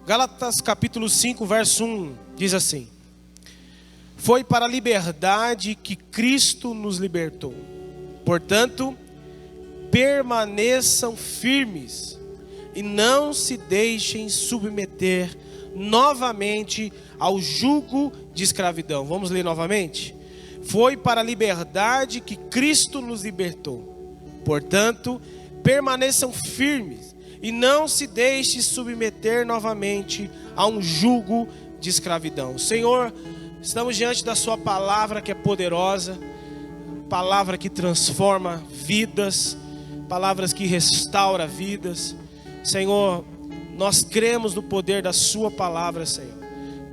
Gálatas capítulo 5, verso 1, diz assim: Foi para a liberdade que Cristo nos libertou. Portanto, permaneçam firmes e não se deixem submeter novamente ao jugo de escravidão. Vamos ler novamente? Foi para a liberdade que Cristo nos libertou. Portanto, permaneçam firmes e não se deixe submeter novamente a um jugo de escravidão. Senhor, estamos diante da sua palavra que é poderosa, palavra que transforma vidas, palavras que restaura vidas. Senhor, nós cremos no poder da sua palavra, Senhor.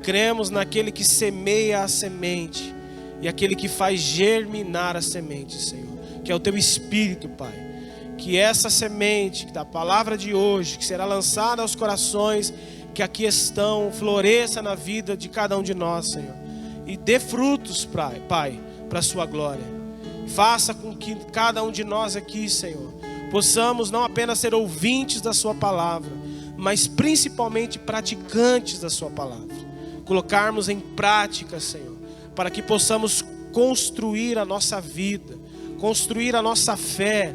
Cremos naquele que semeia a semente e aquele que faz germinar a semente, Senhor, que é o teu Espírito, Pai. Que essa semente, da palavra de hoje, que será lançada aos corações que aqui estão, floresça na vida de cada um de nós, Senhor. E dê frutos, Pai, para a sua glória. Faça com que cada um de nós aqui, Senhor, possamos não apenas ser ouvintes da sua palavra, mas principalmente praticantes da sua palavra. Colocarmos em prática, Senhor, para que possamos construir a nossa vida, construir a nossa fé,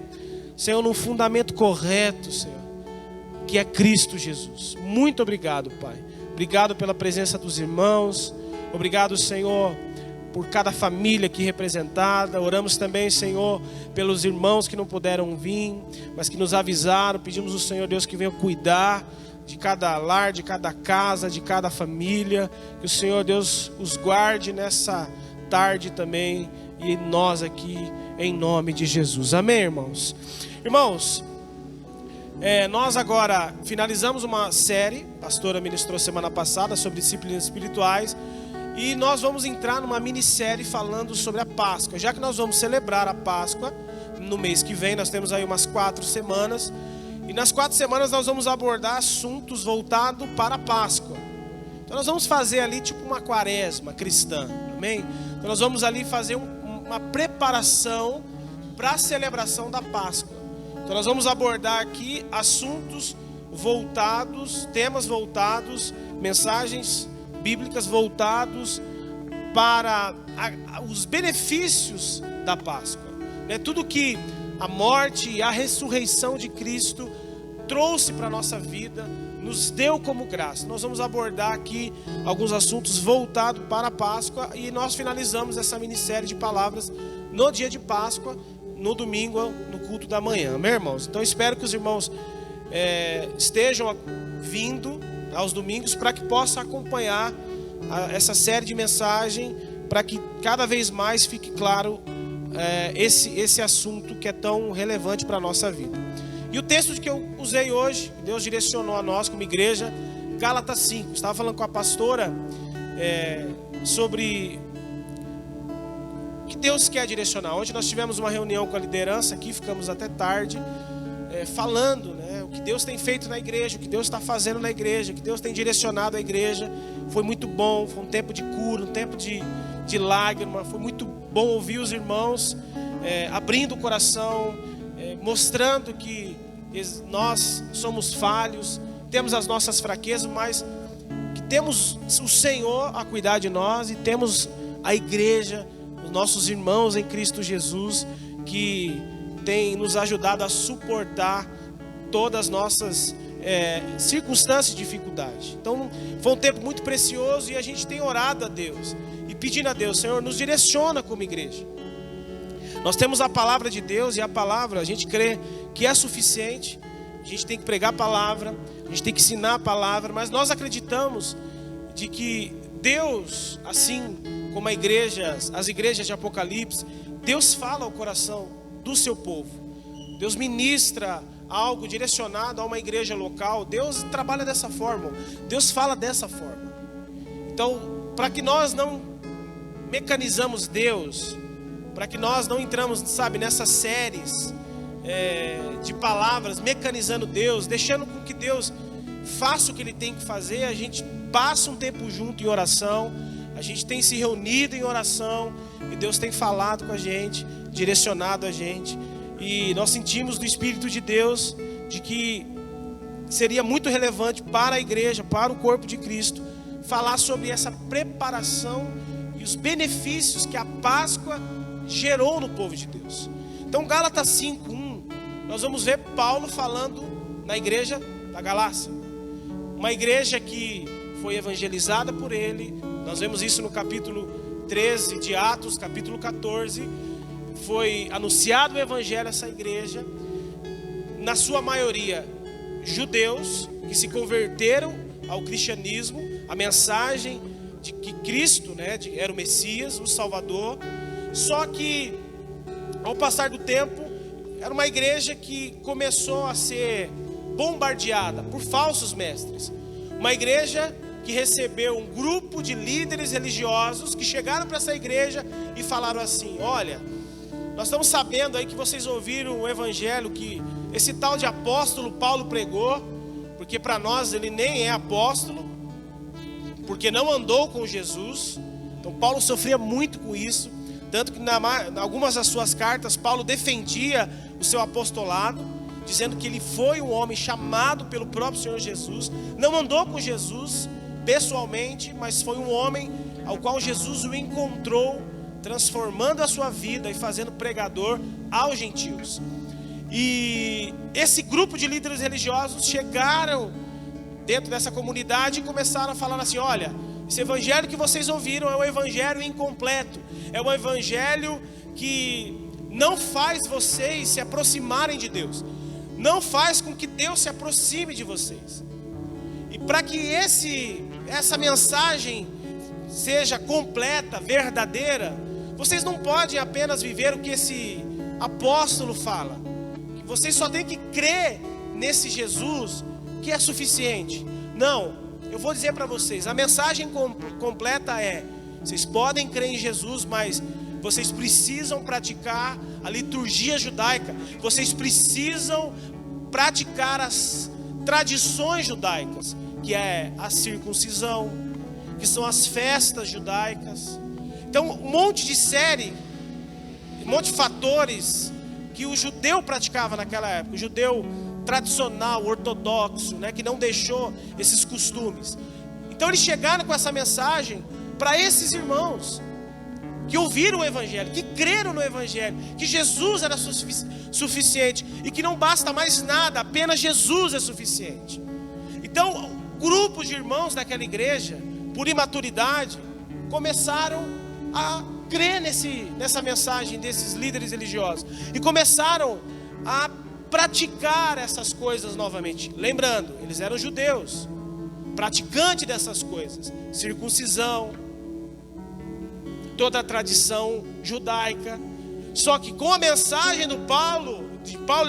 Senhor, num fundamento correto, Senhor, que é Cristo Jesus. Muito obrigado, Pai. Obrigado pela presença dos irmãos. Obrigado, Senhor, por cada família aqui representada. Oramos também, Senhor, pelos irmãos que não puderam vir, mas que nos avisaram. Pedimos ao Senhor Deus que venha cuidar de cada lar, de cada casa, de cada família. Que o Senhor Deus os guarde nessa tarde também, e nós aqui, em nome de Jesus. Amém, irmãos? Irmãos, nós agora finalizamos uma série, a pastora ministrou semana passada sobre disciplinas espirituais, e nós vamos entrar numa minissérie falando sobre a Páscoa. Já que nós vamos celebrar a Páscoa no mês que vem, nós temos aí umas 4 semanas, e nas 4 semanas nós vamos abordar assuntos voltados para a Páscoa. Então nós vamos fazer ali tipo uma quaresma cristã, amém? Então nós vamos ali fazer uma preparação para a celebração da Páscoa. Então nós vamos abordar aqui assuntos voltados, temas voltados, mensagens bíblicas voltados para os benefícios da Páscoa, né? Tudo que a morte e a ressurreição de Cristo trouxe para a nossa vida, nos deu como graça. Nós vamos abordar aqui alguns assuntos voltados para a Páscoa, e nós finalizamos essa minissérie de palavras no dia de Páscoa, no domingo, no culto da manhã, meus irmãos. Então espero que os irmãos estejam vindo aos domingos para que possam acompanhar essa série de mensagem, para que cada vez mais fique claro esse assunto que é tão relevante para a nossa vida. E o texto que eu usei hoje, Deus direcionou a nós como igreja, Gálatas 5. Estava falando com a pastora sobre o que Deus quer direcionar. Hoje nós tivemos uma reunião com a liderança aqui, ficamos até tarde, falando, né, o que Deus tem feito na igreja, o que Deus está fazendo na igreja, o que Deus tem direcionado a igreja. Foi muito bom, foi um tempo de cura, um tempo de lágrima. Foi muito bom ouvir os irmãos abrindo o coração, mostrando que nós somos falhos, temos as nossas fraquezas, mas que temos o Senhor a cuidar de nós, e temos a igreja, os nossos irmãos em Cristo Jesus, que tem nos ajudado a suportar todas as nossas circunstâncias de dificuldade. Então foi um tempo muito precioso, e a gente tem orado a Deus e pedindo a Deus: Senhor, nos direciona como igreja. Nós temos a palavra de Deus, e a palavra, a gente crê que é suficiente. A gente tem que pregar a palavra, a gente tem que ensinar a palavra, mas nós acreditamos de que Deus, assim como as igrejas de Apocalipse, Deus fala ao coração do seu povo. Deus ministra algo direcionado a uma igreja local. Deus trabalha dessa forma, Deus fala dessa forma. Então, para que nós não mecanizamos Deus, para que nós não entramos, nessas séries de palavras, mecanizando Deus, deixando com que Deus faça o que Ele tem que fazer, a gente passa um tempo junto em oração, a gente tem se reunido em oração, e Deus tem falado com a gente, direcionado a gente, e nós sentimos do Espírito de Deus de que seria muito relevante para a igreja, para o corpo de Cristo, falar sobre essa preparação e os benefícios que a Páscoa gerou no povo de Deus. Então, Gálatas 5:1, nós vamos ver Paulo falando na igreja da Galácia, uma igreja que foi evangelizada por ele. Nós vemos isso no capítulo 13 de Atos, capítulo 14, foi anunciado o evangelho a essa igreja, na sua maioria judeus, que se converteram ao cristianismo, a mensagem de que Cristo, era o Messias, o Salvador. Só que, ao passar do tempo, era uma igreja que começou a ser bombardeada por falsos mestres. Uma igreja que recebeu um grupo de líderes religiosos que chegaram para essa igreja e falaram assim: olha, nós estamos sabendo aí que vocês ouviram o evangelho que esse tal de apóstolo Paulo pregou, porque para nós ele nem é apóstolo, porque não andou com Jesus. Então Paulo sofria muito com isso, tanto que em algumas das suas cartas Paulo defendia o seu apostolado, dizendo que ele foi um homem chamado pelo próprio Senhor Jesus, não andou com Jesus pessoalmente, mas foi um homem ao qual Jesus o encontrou, transformando a sua vida e fazendo pregador aos gentios. E esse grupo de líderes religiosos chegaram dentro dessa comunidade e começaram a falar assim: olha, esse evangelho que vocês ouviram é um evangelho incompleto, é um evangelho que não faz vocês se aproximarem de Deus, não faz com que Deus se aproxime de vocês. E para que essa mensagem seja completa, verdadeira, vocês não podem apenas viver o que esse apóstolo fala. Vocês só têm que crer nesse Jesus que é suficiente. Não, eu vou dizer para vocês, a mensagem completa é: vocês podem crer em Jesus, mas vocês precisam praticar a liturgia judaica, vocês precisam praticar as tradições judaicas, que é a circuncisão, que são as festas judaicas. Então, um monte de fatores que o judeu praticava naquela época, o judeu tradicional, ortodoxo, que não deixou esses costumes. Então eles chegaram com essa mensagem para esses irmãos que ouviram o evangelho, que creram no evangelho, que Jesus era suficiente e que não basta mais nada, apenas Jesus é suficiente. Então, grupos de irmãos daquela igreja, por imaturidade, começaram a crer nessa mensagem desses líderes religiosos e começaram a praticar essas coisas novamente. Lembrando, eles eram judeus, praticantes dessas coisas, circuncisão, toda a tradição judaica. Só que com a mensagem de Paulo,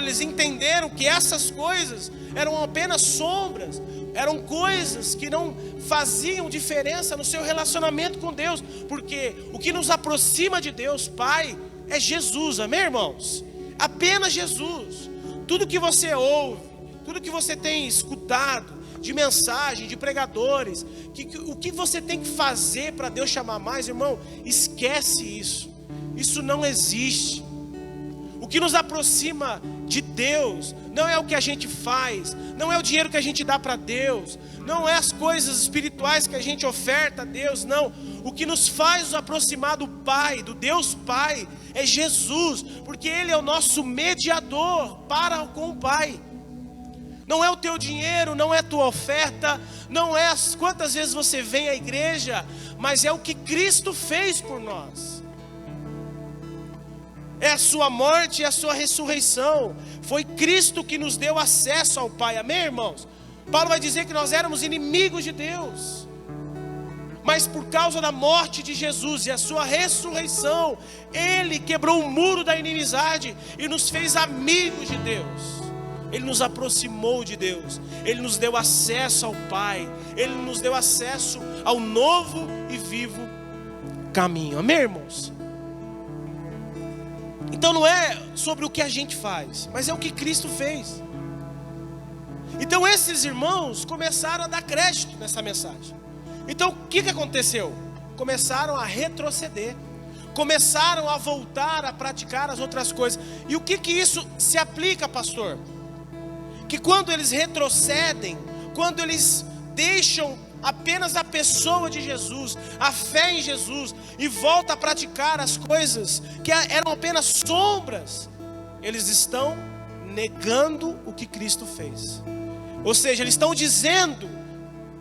eles entenderam que essas coisas eram apenas sombras, eram coisas que não faziam diferença no seu relacionamento com Deus, porque o que nos aproxima de Deus Pai é Jesus, amém, irmãos? Apenas Jesus. Tudo que você ouve, tudo que você tem escutado de mensagem, de pregadores, o que você tem que fazer para Deus chamar mais, irmão, esquece isso. Isso não existe. O que nos aproxima de Deus não é o que a gente faz, não é o dinheiro que a gente dá para Deus, não é as coisas espirituais que a gente oferta a Deus, não. O que nos faz nos aproximar do Pai, do Deus Pai, é Jesus, porque Ele é o nosso mediador para com o Pai. Não é o teu dinheiro, não é a tua oferta, não é quantas vezes você vem à igreja, mas é o que Cristo fez por nós. É a sua morte e a sua ressurreição. Foi Cristo que nos deu acesso ao Pai, amém, irmãos? Paulo vai dizer que nós éramos inimigos de Deus, mas por causa da morte de Jesus e a sua ressurreição, Ele quebrou o muro da inimizade e nos fez amigos de Deus. Ele nos aproximou de Deus, Ele nos deu acesso ao Pai, Ele nos deu acesso ao novo e vivo caminho, amém, irmãos? Então não é sobre o que a gente faz, mas é o que Cristo fez. Então esses irmãos começaram a dar crédito nessa mensagem. Então o que aconteceu? Começaram a retroceder, começaram a voltar a praticar as outras coisas. E o que isso se aplica, pastor? que quando eles retrocedem, quando eles deixam apenas a pessoa de Jesus, a fé em Jesus, e voltam a praticar as coisas que eram apenas sombras, eles estão negando o que Cristo fez. Ou seja, eles estão dizendo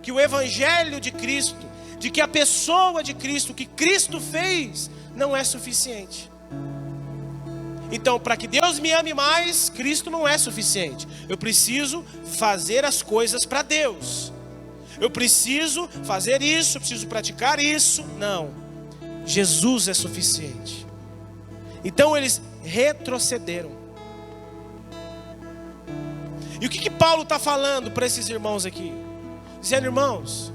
que o Evangelho de Cristo, de que a pessoa de Cristo, o que Cristo fez, não é suficiente. Então, para que Deus me ame mais, Cristo não é suficiente. Eu preciso fazer as coisas para Deus. Eu preciso fazer isso, eu preciso praticar isso. Não, Jesus é suficiente. Então eles retrocederam. E o que Paulo está falando para esses irmãos aqui? Dizendo, irmãos,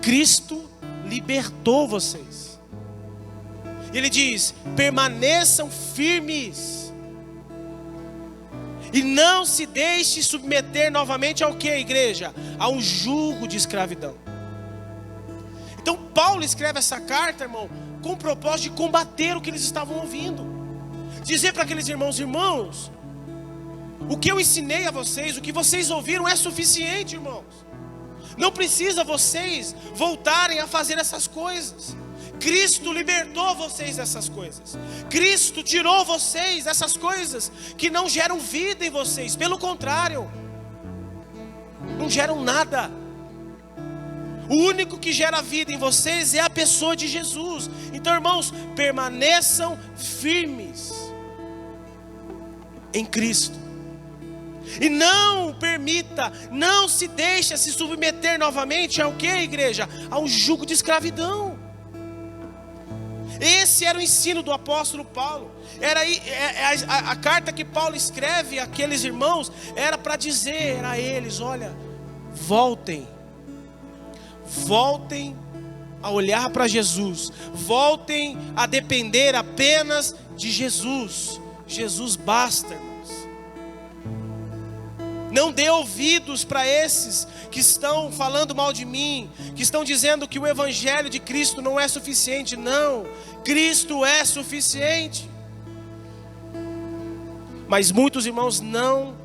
Cristo libertou vocês. Ele diz, permaneçam firmes. E não se deixe submeter novamente ao que, igreja? A um jugo de escravidão. Então Paulo escreve essa carta, irmão, com o propósito de combater o que eles estavam ouvindo. Dizer para aqueles irmãos, irmãos, o que eu ensinei a vocês, o que vocês ouviram é suficiente, irmãos. Não precisa vocês voltarem a fazer essas coisas. Cristo libertou vocês dessas coisas. Cristo tirou vocês dessas coisas que não geram vida em vocês. Pelo contrário, não geram nada. O único que gera vida em vocês é a pessoa de Jesus. Então, irmãos, permaneçam firmes em Cristo. E não permita, não se deixe se submeter novamente ao que, igreja? Ao jugo de escravidão. Esse era o ensino do apóstolo Paulo. Era a carta que Paulo escreve àqueles irmãos era para dizer a eles, olha, voltem a olhar para Jesus, voltem a depender apenas de Jesus. Jesus basta, irmãos. Não dê ouvidos para esses que estão falando mal de mim, que estão dizendo que o Evangelho de Cristo não é suficiente. Não, Cristo é suficiente. Mas muitos irmãos não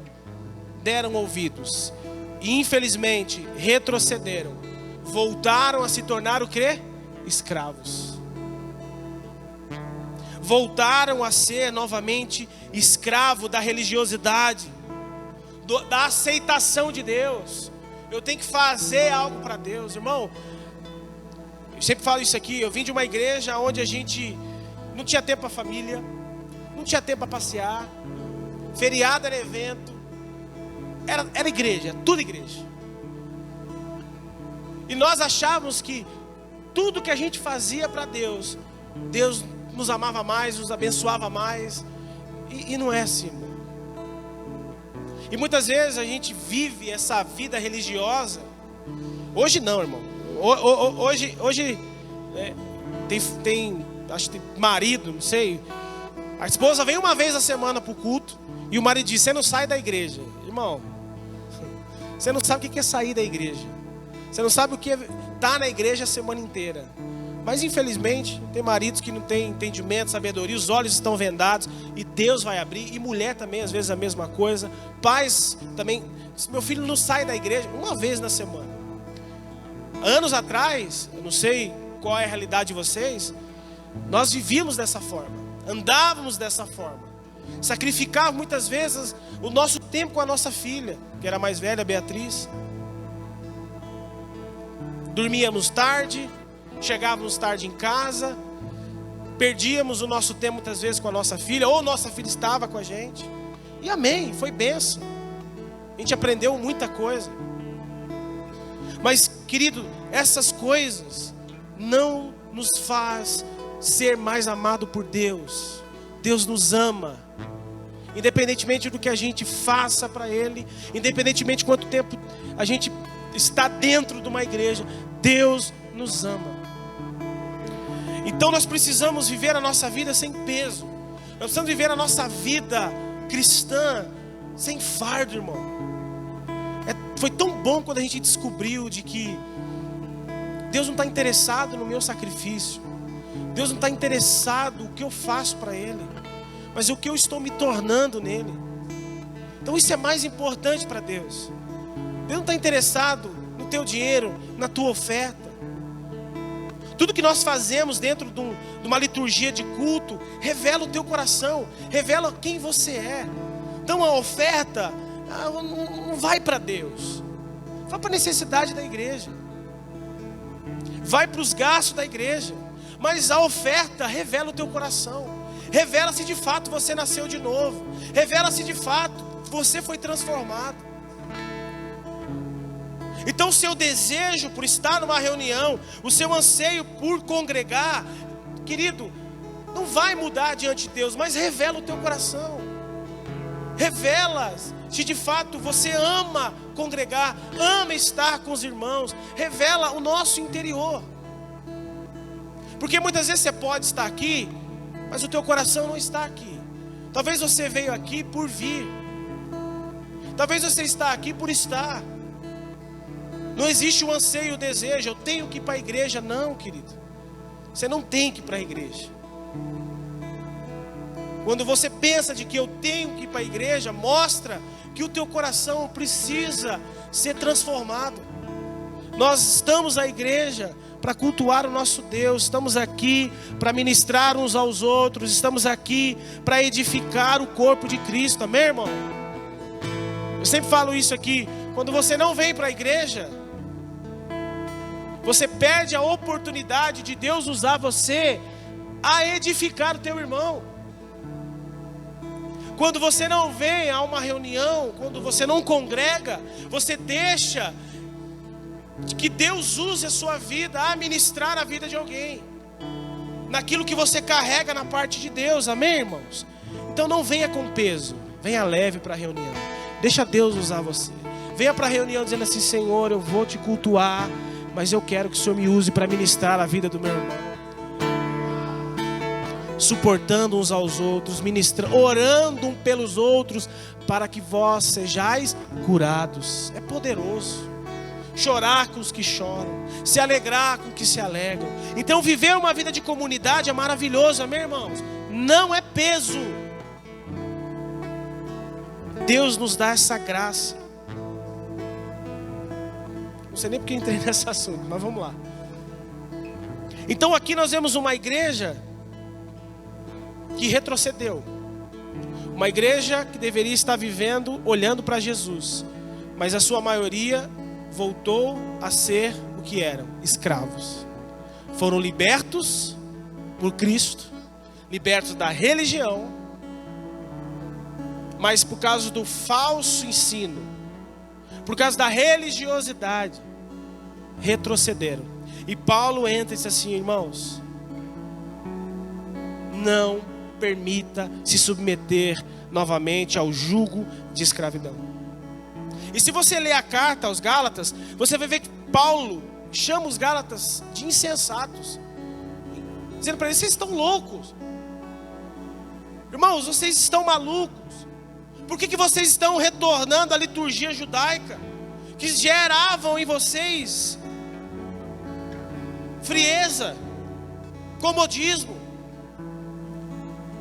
deram ouvidos e infelizmente retrocederam, voltaram a se tornar o quê? Escravos. Voltaram a ser novamente escravo da religiosidade, da aceitação de Deus. Eu tenho que fazer algo para Deus, irmão. Eu sempre falo isso aqui. Eu vim de uma igreja onde a gente não tinha tempo para família, não tinha tempo para passear, feriado era evento, era igreja, tudo igreja. E nós achávamos que tudo que a gente fazia para Deus, Deus nos amava mais, nos abençoava mais. E não é assim, irmão. E muitas vezes a gente vive essa vida religiosa. Hoje não, irmão. Hoje acho que tem marido, não sei. A esposa vem uma vez a semana para o culto e o marido diz, você não sai da igreja. Irmão, você não sabe o que é sair da igreja. Você não sabe o que é estar na igreja a semana inteira. Mas infelizmente tem maridos que não têm entendimento, sabedoria, os olhos estão vendados e Deus vai abrir. E mulher também às vezes a mesma coisa. Pais também, meu filho não sai da igreja uma vez na semana. Anos atrás, eu não sei qual é a realidade de vocês, nós vivíamos dessa forma, andávamos dessa forma, sacrificávamos muitas vezes o nosso tempo com a nossa filha, que era mais velha, Beatriz. Dormíamos tarde, chegávamos tarde em casa, perdíamos o nosso tempo muitas vezes com a nossa filha, ou nossa filha estava com a gente. E amém, foi bênção. A gente aprendeu muita coisa. Mas, querido, essas coisas não nos faz ser mais amado por Deus. Deus nos ama. Independentemente do que a gente faça para Ele, independentemente de quanto tempo a gente está dentro de uma igreja, Deus nos ama. Então nós precisamos viver a nossa vida sem peso. Nós precisamos viver a nossa vida cristã sem fardo, irmão. Foi tão bom quando a gente descobriu de que Deus não está interessado no meu sacrifício. Deus não está interessado no que eu faço para Ele, mas o que eu estou me tornando nele. Então isso é mais importante para Deus. Deus não está interessado no teu dinheiro, na tua oferta. Tudo que nós fazemos dentro de uma liturgia de culto revela o teu coração, revela quem você é. Então a oferta não vai para Deus, vai para a necessidade da igreja, vai para os gastos da igreja. Mas a oferta revela o teu coração, revela se de fato você nasceu de novo, revela se de fato você foi transformado. Então o seu desejo por estar numa reunião, o seu anseio por congregar, querido, não vai mudar diante de Deus, mas revela o teu coração. Revela se de fato você ama congregar, ama estar com os irmãos. Revela o nosso interior. Porque muitas vezes você pode estar aqui, mas o teu coração não está aqui. Talvez você veio aqui por vir. Talvez você está aqui por estar. Não existe o anseio e o desejo, eu tenho que ir para a igreja. Não, querido, você não tem que ir para a igreja. Quando você pensa de que eu tenho que ir para a igreja, mostra que o teu coração precisa ser transformado. Nós estamos à igreja para cultuar o nosso Deus, estamos aqui para ministrar uns aos outros, estamos aqui para edificar o corpo de Cristo, amém, irmão? Eu sempre falo isso aqui, quando você não vem para a igreja, você perde a oportunidade de Deus usar você a edificar o teu irmão. Quando você não vem a uma reunião, quando você não congrega, você deixa que Deus use a sua vida a ministrar a vida de alguém, naquilo que você carrega na parte de Deus, amém, irmãos? Então não venha com peso, venha leve para a reunião, deixa Deus usar você. Venha para a reunião dizendo assim: Senhor, eu vou te cultuar, mas eu quero que o Senhor me use para ministrar a vida do meu irmão. Suportando uns aos outros, ministrando, orando um pelos outros, para que vós sejais curados. É poderoso. Chorar com os que choram, se alegrar com os que se alegram. Então viver uma vida de comunidade é maravilhoso, amém, irmãos? Não é peso. Deus nos dá essa graça. Não sei nem porque entrei nesse assunto, mas vamos lá. Então aqui nós vemos uma igreja que retrocedeu. Uma igreja que deveria estar vivendo, olhando para Jesus. Mas a sua maioria voltou a ser o que eram: escravos. Foram libertos por Cristo, libertos da religião, mas por causa do falso ensino, por causa da religiosidade, retrocederam. E Paulo entra e diz assim: irmãos, não permita se submeter novamente ao jugo de escravidão. E se você ler a carta aos Gálatas, você vai ver que Paulo chama os Gálatas de insensatos, dizendo para eles: vocês estão loucos. Irmãos, vocês estão malucos. Por que vocês estão retornando à liturgia judaica, que geravam em vocês frieza, comodismo?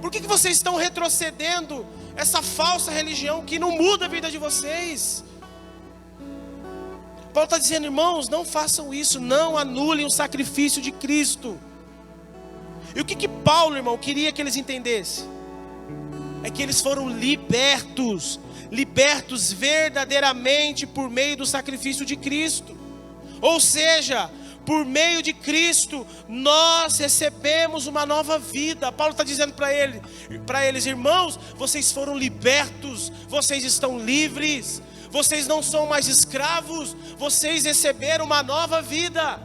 Por que vocês estão retrocedendo essa falsa religião que não muda a vida de vocês? Paulo está dizendo: irmãos, não façam isso, não anulem o sacrifício de Cristo. E o que Paulo, irmão, queria que eles entendessem? É que eles foram libertos, libertos verdadeiramente por meio do sacrifício de Cristo. Ou seja, por meio de Cristo, nós recebemos uma nova vida. Paulo está dizendo para eles: irmãos, vocês foram libertos, vocês estão livres, vocês não são mais escravos, vocês receberam uma nova vida.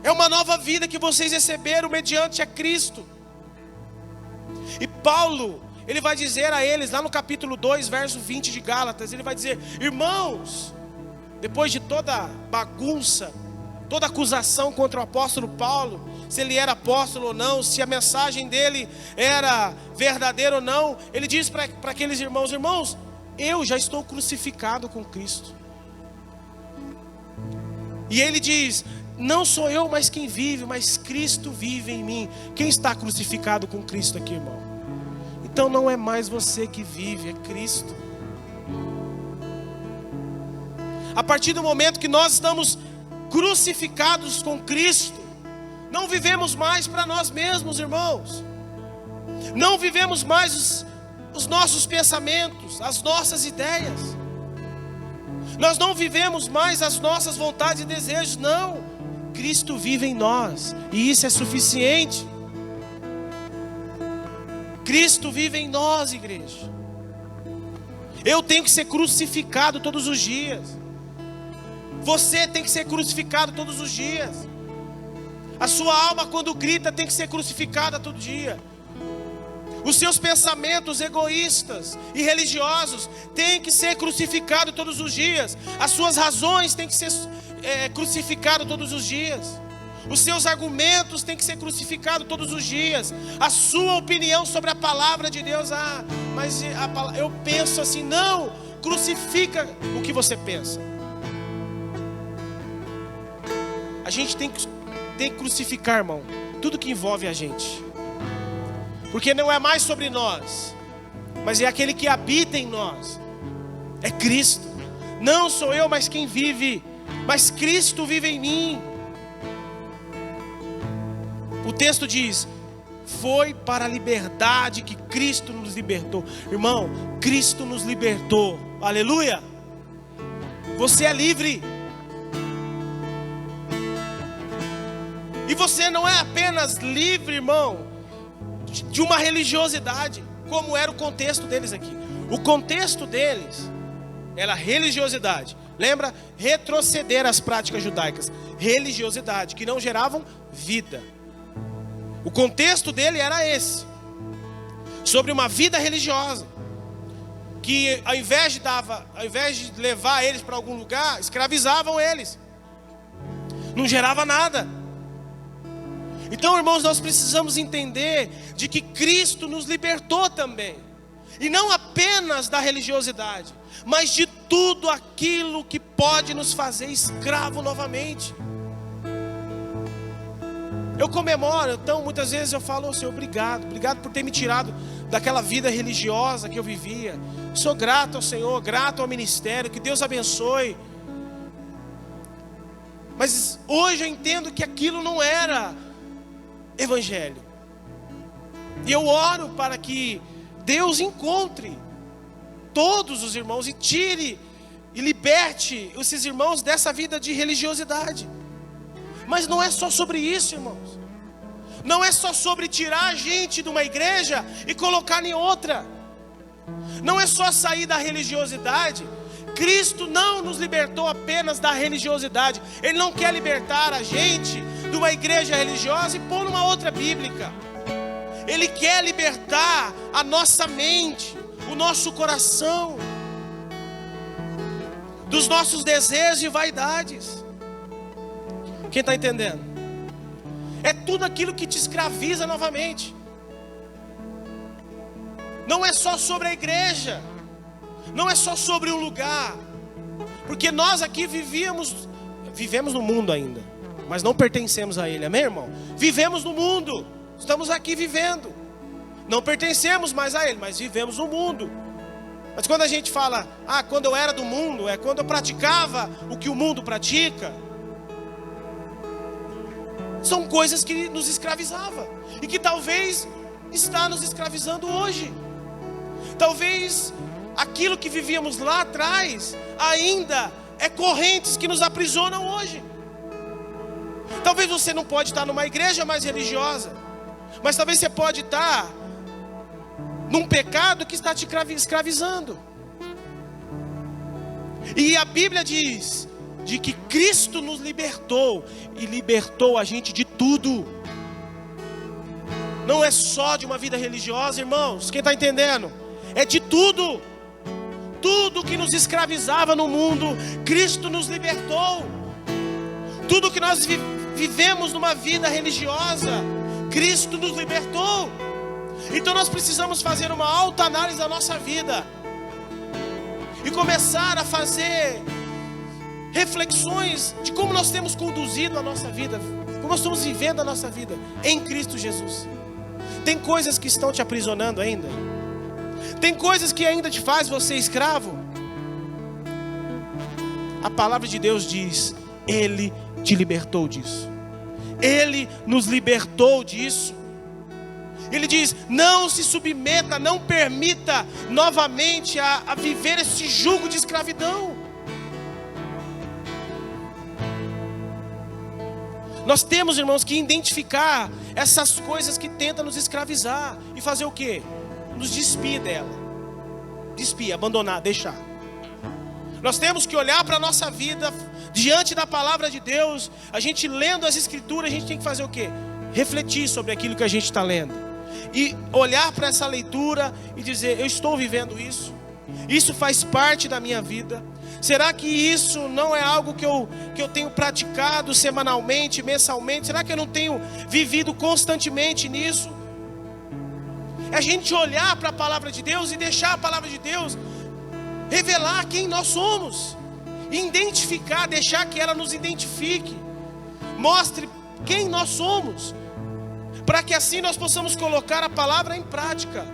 É uma nova vida que vocês receberam mediante a Cristo. E Paulo, ele vai dizer a eles, lá no capítulo 2, verso 20 de Gálatas, ele vai dizer: irmãos, depois de toda bagunça, toda acusação contra o apóstolo Paulo, se ele era apóstolo ou não, se a mensagem dele era verdadeira ou não, ele diz para aqueles irmãos: irmãos, eu já estou crucificado com Cristo. E ele diz: não sou eu mais quem vive, mas Cristo vive em mim. Quem está crucificado com Cristo aqui, irmão? Então não é mais você que vive, é Cristo. A partir do momento que nós estamos crucificados com Cristo, não vivemos mais para nós mesmos, irmãos. Não vivemos mais os nossos pensamentos, as nossas ideias. Nós não vivemos mais as nossas vontades e desejos, não. Cristo vive em nós, e isso é suficiente. Cristo vive em nós, igreja. Eu tenho que ser crucificado todos os dias. Você tem que ser crucificado todos os dias. A sua alma, quando grita, tem que ser crucificada todo dia. Os seus pensamentos egoístas e religiosos têm que ser crucificados todos os dias. As suas razões têm que ser crucificadas todos os dias. Os seus argumentos têm que ser crucificados todos os dias. A sua opinião sobre a palavra de Deus, mas eu penso assim, não, crucifica o que você pensa. A gente tem que crucificar, irmão, tudo que envolve a gente. Porque não é mais sobre nós, mas é aquele que habita em nós. É Cristo. Não sou eu, mas quem vive, mas Cristo vive em mim. O texto diz: foi para a liberdade que Cristo nos libertou. Irmão, Cristo nos libertou. Aleluia. Você é livre. E você não é apenas livre, irmão, de uma religiosidade, como era o contexto deles aqui. O contexto deles era religiosidade. Lembra? Retroceder às práticas judaicas. Religiosidade, que não geravam vida. O contexto dele era esse. Sobre uma vida religiosa. Que ao invés de levar eles para algum lugar, escravizavam eles. Não gerava nada. Então, irmãos, nós precisamos entender de que Cristo nos libertou também. E não apenas da religiosidade, mas de tudo aquilo que pode nos fazer escravo novamente. Eu comemoro, então muitas vezes eu falo: Senhor, obrigado por ter me tirado daquela vida religiosa que eu vivia. Sou grato ao Senhor, grato ao ministério, que Deus abençoe. Mas hoje eu entendo que aquilo não era evangelho. E eu oro para que Deus encontre todos os irmãos e tire e liberte esses irmãos dessa vida de religiosidade. Mas não é só sobre isso, irmãos. Não é só sobre tirar a gente de uma igreja e colocar em outra. Não é só sair da religiosidade. Cristo não nos libertou apenas da religiosidade. Ele não quer libertar a gente de uma igreja religiosa e pôr numa outra bíblica. Ele quer libertar a nossa mente, o nosso coração, dos nossos desejos e vaidades. Quem está entendendo? É tudo aquilo que te escraviza novamente. Não é só sobre a igreja, não é só sobre um lugar, porque nós aqui vivemos no mundo ainda, mas não pertencemos a ele, amém, irmão? Vivemos no mundo, estamos aqui vivendo, não pertencemos mais a ele, mas vivemos no mundo. Mas quando a gente fala, quando eu era do mundo, é quando eu praticava o que o mundo pratica. São coisas que nos escravizavam e que talvez está nos escravizando hoje. Talvez aquilo que vivíamos lá atrás ainda é correntes que nos aprisionam hoje. Talvez você não pode estar numa igreja mais religiosa, mas talvez você pode estar num pecado que está te escravizando. E a Bíblia diz de que Cristo nos libertou e libertou a gente de tudo. Não é só de uma vida religiosa, irmãos. Quem está entendendo? É de tudo. Tudo que nos escravizava no mundo, Cristo nos libertou. Tudo que nós vivemos numa vida religiosa, Cristo nos libertou. Então nós precisamos fazer uma autoanálise da nossa vida e começar a fazer reflexões de como nós temos conduzido a nossa vida, como nós estamos vivendo a nossa vida em Cristo Jesus. Tem coisas que estão te aprisionando ainda? Tem coisas que ainda te faz você escravo. A palavra de Deus diz: Ele te libertou disso. Ele nos libertou disso. Ele diz: não se submeta, não permita novamente a viver esse jugo de escravidão. Nós temos, irmãos, que identificar essas coisas que tentam nos escravizar e fazer o quê? Nos despir dela. Despir, abandonar, deixar. Nós temos que olhar para a nossa vida diante da palavra de Deus. A gente lendo as escrituras, a gente tem que fazer o quê? Refletir sobre aquilo que a gente está lendo. E olhar para essa leitura e dizer: eu estou vivendo isso. Isso faz parte da minha vida. Será que isso não é algo que eu tenho praticado semanalmente, mensalmente? Será que eu não tenho vivido constantemente nisso? É a gente olhar para a palavra de Deus e deixar a palavra de Deus revelar quem nós somos. Identificar, deixar que ela nos identifique. Mostre quem nós somos. Para que assim nós possamos colocar a palavra em prática.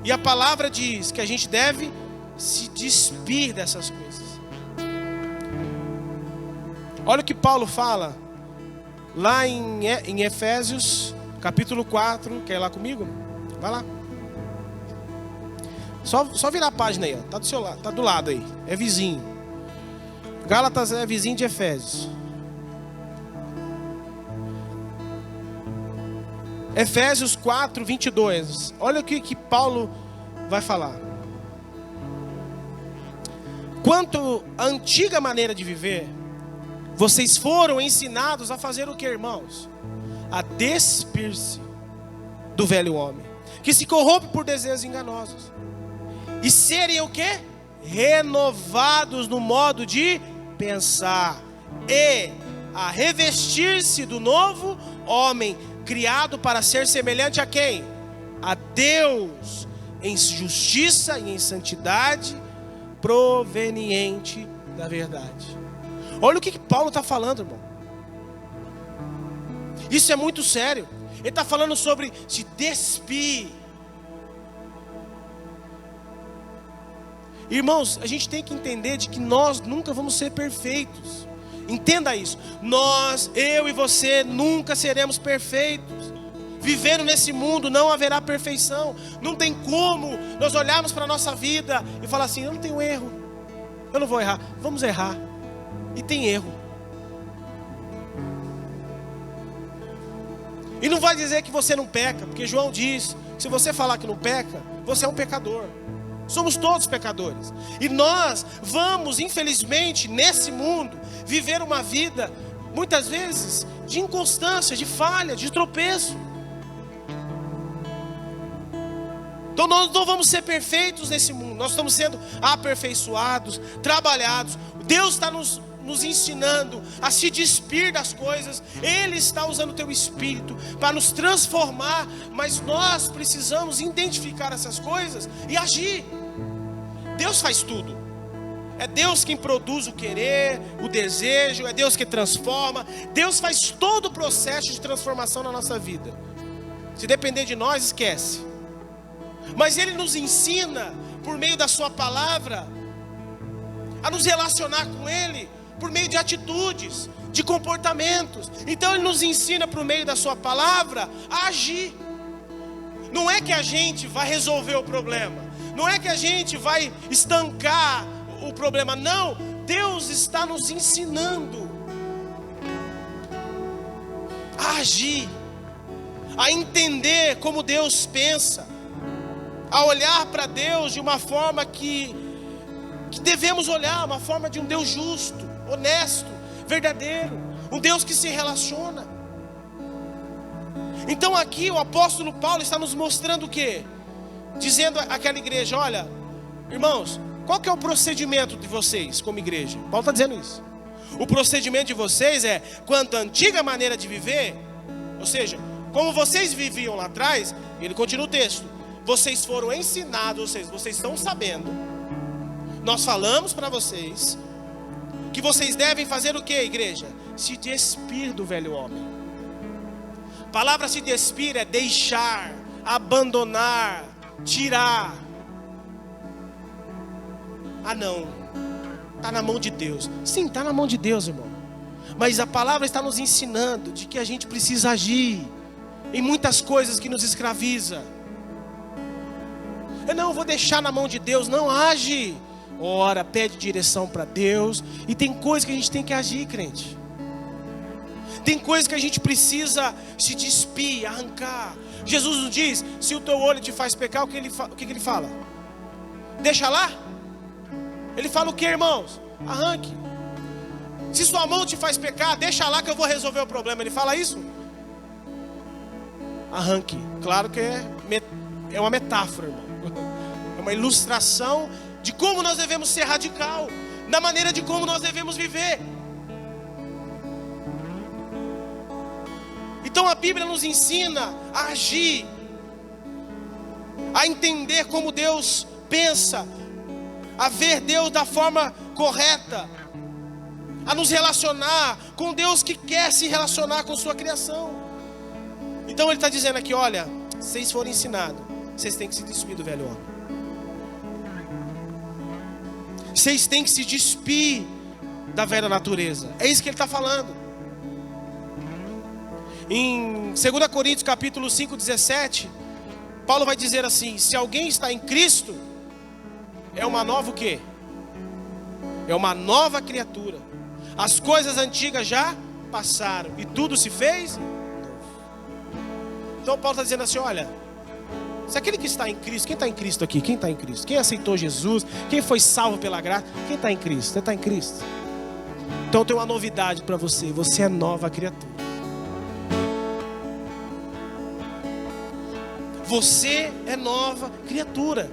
E a palavra diz que a gente deve se despir dessas coisas. Olha o que Paulo fala lá em Efésios capítulo 4. Quer ir lá comigo? Vai lá. Só virar a página aí, ó. Tá do seu lado, tá do lado aí. É vizinho. Gálatas é vizinho de Efésios. Efésios 4, 22. Olha o que Paulo vai falar. Quanto à antiga maneira de viver, vocês foram ensinados a fazer o que, irmãos? A despir-se do velho homem, que se corrompe por desejos enganosos. E serem o quê? Renovados no modo de pensar. E a revestir-se do novo homem, criado para ser semelhante a quem? A Deus, em justiça e em santidade, proveniente da verdade. Olha o que Paulo está falando, irmão. Isso é muito sério. Ele está falando sobre se despir. Irmãos, a gente tem que entender de que nós nunca vamos ser perfeitos. Entenda isso. Nós, eu e você, nunca seremos perfeitos. Vivendo nesse mundo não haverá perfeição. Não tem como nós olharmos para a nossa vida e falar assim: eu não tenho erro, eu não vou errar. Vamos errar. E tem erro. E não vai dizer que você não peca, porque João diz que se você falar que não peca, você é um pecador. Somos todos pecadores. E nós vamos, infelizmente, nesse mundo, viver uma vida, muitas vezes, de inconstância, de falha, de tropeço. Então nós não vamos ser perfeitos nesse mundo. Nós estamos sendo aperfeiçoados, trabalhados. Deus está nos ensinando a se despir das coisas. Ele está usando o teu espírito para nos transformar. Mas nós precisamos identificar essas coisas e agir. Deus faz tudo. É Deus quem produz o querer, o desejo. É Deus que transforma. Deus faz todo o processo de transformação na nossa vida. Se depender de nós, esquece. Mas Ele nos ensina, por meio da sua palavra, a nos relacionar com Ele, por meio de atitudes, de comportamentos. Então Ele nos ensina, por meio da sua palavra, a agir. Não é que a gente vai resolver o problema. Não é que a gente vai estancar o problema. Não, Deus está nos ensinando a agir, a entender como Deus pensa, a olhar para Deus de uma forma que devemos olhar, uma forma de um Deus justo, honesto, verdadeiro, um Deus que se relaciona. Então aqui o apóstolo Paulo está nos mostrando o quê? Dizendo àquela igreja: olha, irmãos, qual que é o procedimento de vocês como igreja? Paulo está dizendo isso. O procedimento de vocês é, quanto à antiga maneira de viver, ou seja, como vocês viviam lá atrás. Ele continua o texto: vocês foram ensinados, ou seja, vocês estão sabendo. Nós falamos para vocês que vocês devem fazer o que, igreja? Se despir do velho homem. A palavra se despir é deixar, abandonar, tirar. Ah não, está na mão de Deus. Sim, está na mão de Deus, irmão. Mas a palavra está nos ensinando de que a gente precisa agir em muitas coisas que nos escraviza. Eu não vou deixar na mão de Deus. Não, age. Ora, pede direção para Deus. E tem coisas que a gente tem que agir, crente. Tem coisas que a gente precisa se despir, arrancar. Jesus nos diz, se o teu olho te faz pecar, o que ele fala? Deixa lá? Ele fala o que, irmãos? Arranque. Se sua mão te faz pecar, deixa lá que eu vou resolver o problema. Ele fala isso? Arranque. Claro que é uma metáfora, irmão. É uma ilustração de como nós devemos ser radical, da maneira de como nós devemos viver. Então a Bíblia nos ensina a agir, a entender como Deus pensa, a ver Deus da forma correta, a nos relacionar com Deus que quer se relacionar com sua criação. Então ele está dizendo aqui, olha, se vocês forem ensinados, vocês têm que se despir do velho homem. Vocês têm que se despir da velha natureza. É isso que ele está falando. Em 2 Coríntios capítulo 5, 17, Paulo vai dizer assim: se alguém está em Cristo, é uma nova o quê? É uma nova criatura. As coisas antigas já passaram e tudo se fez novo. Então Paulo está dizendo assim, olha, se aquele que está em Cristo, quem está em Cristo aqui? Quem está em Cristo? Quem aceitou Jesus? Quem foi salvo pela graça? Quem está em Cristo? Você está em Cristo? Então eu tenho uma novidade para você. Você é nova criatura. Você é nova criatura.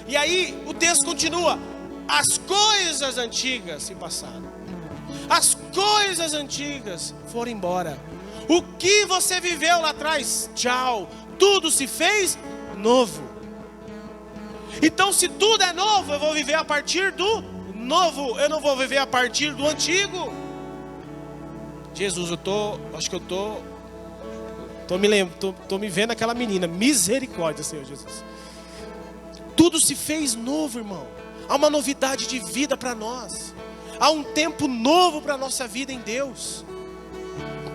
E aí o texto continua: as coisas antigas se passaram, as coisas antigas foram embora. O que você viveu lá atrás, tchau, tudo se fez novo. Então se tudo é novo, eu vou viver a partir do novo, eu não vou viver a partir do antigo. Jesus, acho que eu tô me vendo aquela menina. Misericórdia, Senhor Jesus. Tudo se fez novo, irmão. Há uma novidade de vida para nós. Há um tempo novo para a nossa vida em Deus.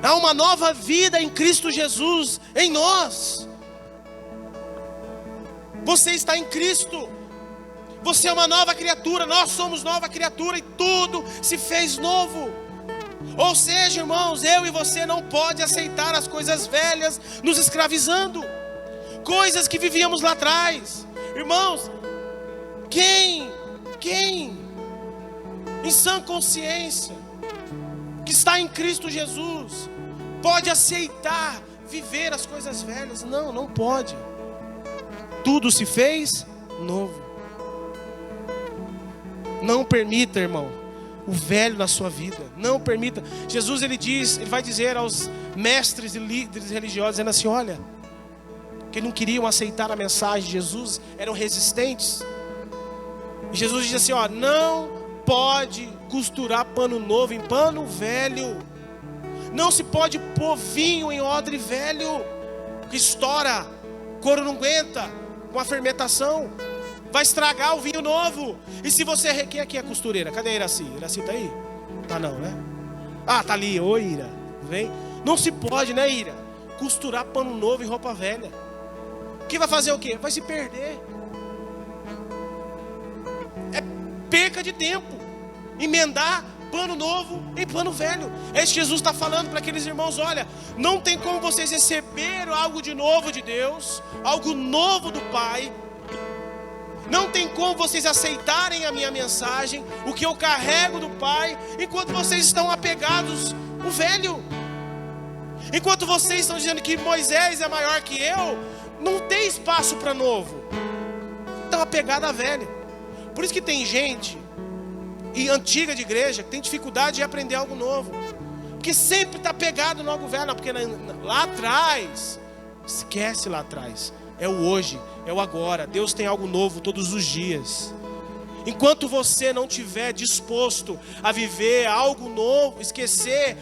Há uma nova vida em Cristo Jesus em nós. Você está em Cristo. Você é uma nova criatura. Nós somos nova criatura e tudo se fez novo. Ou seja, irmãos, eu e você não pode aceitar as coisas velhas nos escravizando. Coisas que vivíamos lá atrás. Irmãos, quem em sã consciência, que está em Cristo Jesus, pode aceitar viver as coisas velhas? Não, não pode. Tudo se fez novo. Não permita, irmão, o velho na sua vida. Não permita. Jesus, ele vai dizer aos mestres e líderes religiosos, dizendo assim, olha, que não queriam aceitar a mensagem de Jesus, eram resistentes. E Jesus diz assim, ó, não pode costurar pano novo em pano velho. Não se pode pôr vinho em odre velho, que estoura, couro não aguenta, com a fermentação, vai estragar o vinho novo. E se você... Quem aqui é costureira? Cadê a Iraci? Iraci tá aí? Tá não, né? Ah, tá ali. Oi, Ira. Vem. Não se pode, né, Ira? Costurar pano novo em roupa velha. Que vai fazer o quê? Vai se perder. É perca de tempo. Emendar pano novo em pano velho. É isso que Jesus está falando para aqueles irmãos. Olha, não tem como vocês receberem algo de novo de Deus, algo novo do Pai. Não tem como vocês aceitarem a minha mensagem, o que eu carrego do Pai, enquanto vocês estão apegados ao velho. Enquanto vocês estão dizendo que Moisés é maior que eu, não tem espaço para novo. Estão apegados a velho. Por isso que tem gente antiga de igreja que tem dificuldade de aprender algo novo, porque sempre está pegado no algo velho. Não, porque lá atrás, esquece lá atrás. É o hoje, é o agora. Deus tem algo novo todos os dias. Enquanto você não estiver disposto a viver algo novo, esquecer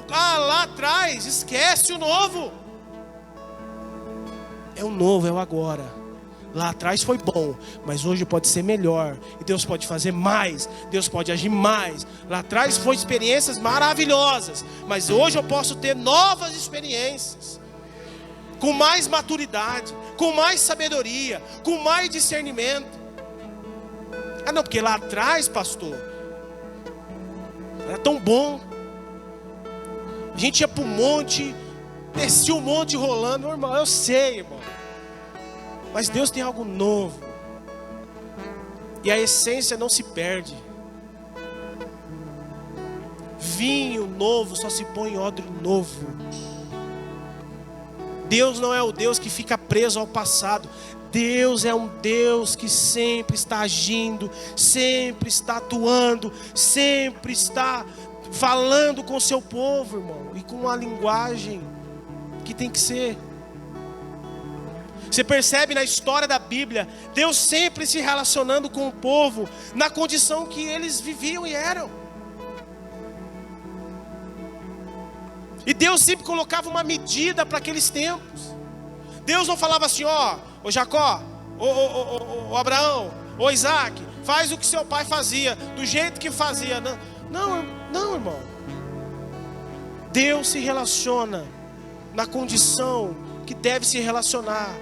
lá atrás, esquece o novo. É o novo, é o agora. Lá atrás foi bom, mas hoje pode ser melhor. E Deus pode fazer mais, Deus pode agir mais. Lá atrás foi experiências maravilhosas, mas hoje eu posso ter novas experiências, com mais maturidade, com mais sabedoria, com mais discernimento. Ah não, porque lá atrás, pastor, era tão bom. A gente ia para o monte, descia o monte rolando. Meu irmão, eu sei, irmão, mas Deus tem algo novo, e a essência não se perde. Vinho novo só se põe em odre novo. Deus não é o Deus que fica preso ao passado. Deus é um Deus que sempre está agindo, sempre está atuando, sempre está falando com o seu povo, irmão, e com uma linguagem que tem que ser. Você percebe na história da Bíblia, Deus sempre se relacionando com o povo na condição que eles viviam e eram. E Deus sempre colocava uma medida para aqueles tempos. Deus não falava assim, ó, ô Jacó, ô Abraão, ô Isaac, faz o que seu pai fazia, do jeito que fazia. Não, irmão. Deus se relaciona na condição que deve se relacionar.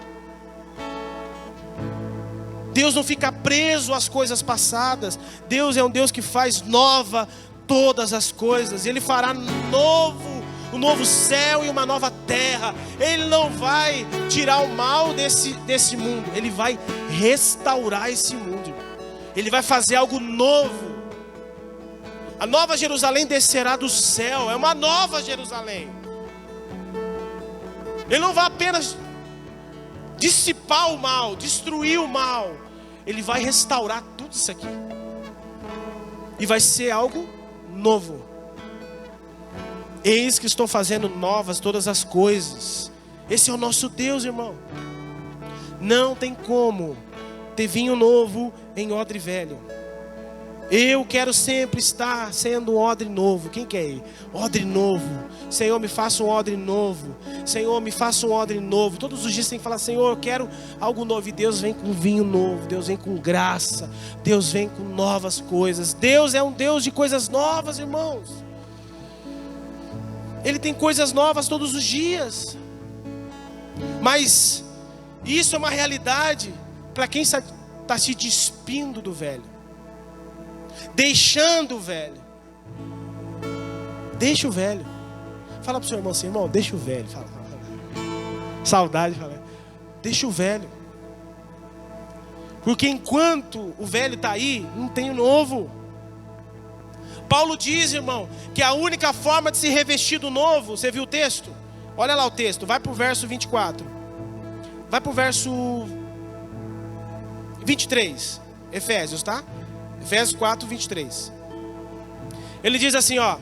Deus não fica preso às coisas passadas. Deus é um Deus que faz nova todas as coisas. Ele fará um novo céu e uma nova terra. Ele não vai tirar o mal desse mundo. Ele vai restaurar esse mundo. Ele vai fazer algo novo. A nova Jerusalém descerá do céu. É uma nova Jerusalém. Ele não vai apenas dissipar o mal, destruir o mal. Ele vai restaurar tudo isso aqui. E vai ser algo novo. Eis que estou fazendo novas todas as coisas. Esse é o nosso Deus, irmão. Não tem como ter vinho novo em odre velho. Eu quero sempre estar sendo um odre novo. Quem quer ir? Odre novo. Senhor, me faça um odre novo. Senhor, me faça um odre novo. Todos os dias você tem que falar, Senhor, eu quero algo novo. E Deus vem com vinho novo. Deus vem com graça. Deus vem com novas coisas. Deus é um Deus de coisas novas, irmãos. Ele tem coisas novas todos os dias. Mas isso é uma realidade para quem está se despindo do velho, deixando o velho. Deixa o velho. Fala para o seu irmão assim, irmão, deixa o velho. Fala. Saudade, fala. Deixa o velho. Porque enquanto o velho está aí, não tem o novo. Paulo diz, irmão, que a única forma de se revestir do novo, você viu o texto? Olha lá o texto, vai para o verso 24. Vai para o verso 23, Efésios, tá? Efésios 4, 23. Ele diz assim, ó: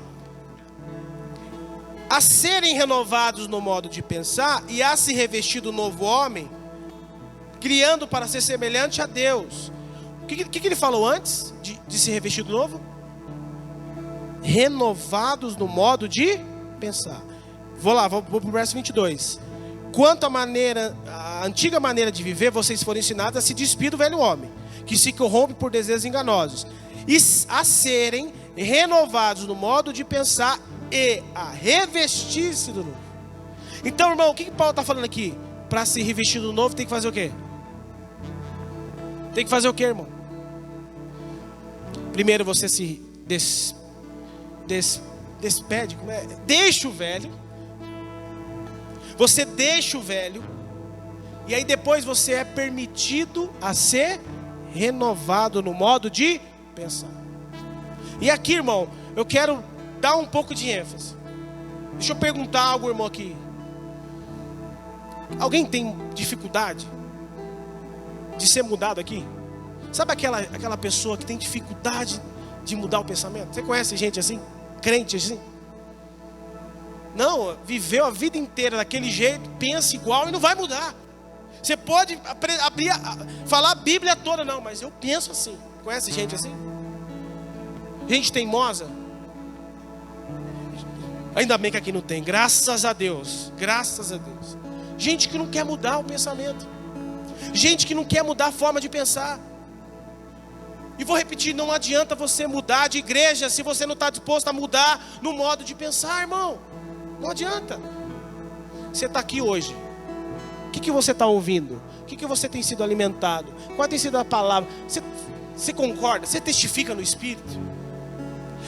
a serem renovados no modo de pensar e a se revestir do novo homem, criando para ser semelhante a Deus. O que ele falou antes de se revestir do novo? Renovados no modo de pensar. Vou para o verso 22. Quanto à antiga maneira de viver, vocês foram ensinados a se despir do velho homem, que se corrompe por desejos enganosos, e a serem renovados no modo de pensar e a revestir-se do novo. Então, irmão, o que Paulo está falando aqui? Para se revestir do novo tem que fazer o quê? Tem que fazer o quê, irmão? Primeiro você se despede, como é? Deixa o velho. Você deixa o velho. E aí depois você é permitido a ser renovado no modo de pensar. E aqui, irmão, eu quero dar um pouco de ênfase. Deixa eu perguntar algo, irmão, aqui. Alguém tem dificuldade de ser mudado aqui? Sabe aquela pessoa que tem dificuldade de mudar o pensamento? Você conhece gente assim? Crente assim? Não, viveu a vida inteira daquele jeito, pensa igual e não vai mudar. Você pode falar a Bíblia toda, não, mas eu penso assim. Conhece gente assim? Gente teimosa? Ainda bem que aqui não tem, graças a Deus. Graças a Deus. Gente que não quer mudar o pensamento. Gente que não quer mudar a forma de pensar. E vou repetir, não adianta você mudar de igreja se você não está disposto a mudar no modo de pensar, irmão. Não adianta. Você está aqui hoje. O que você está ouvindo? O que você tem sido alimentado? Qual tem sido a palavra? Você concorda? Você testifica no Espírito?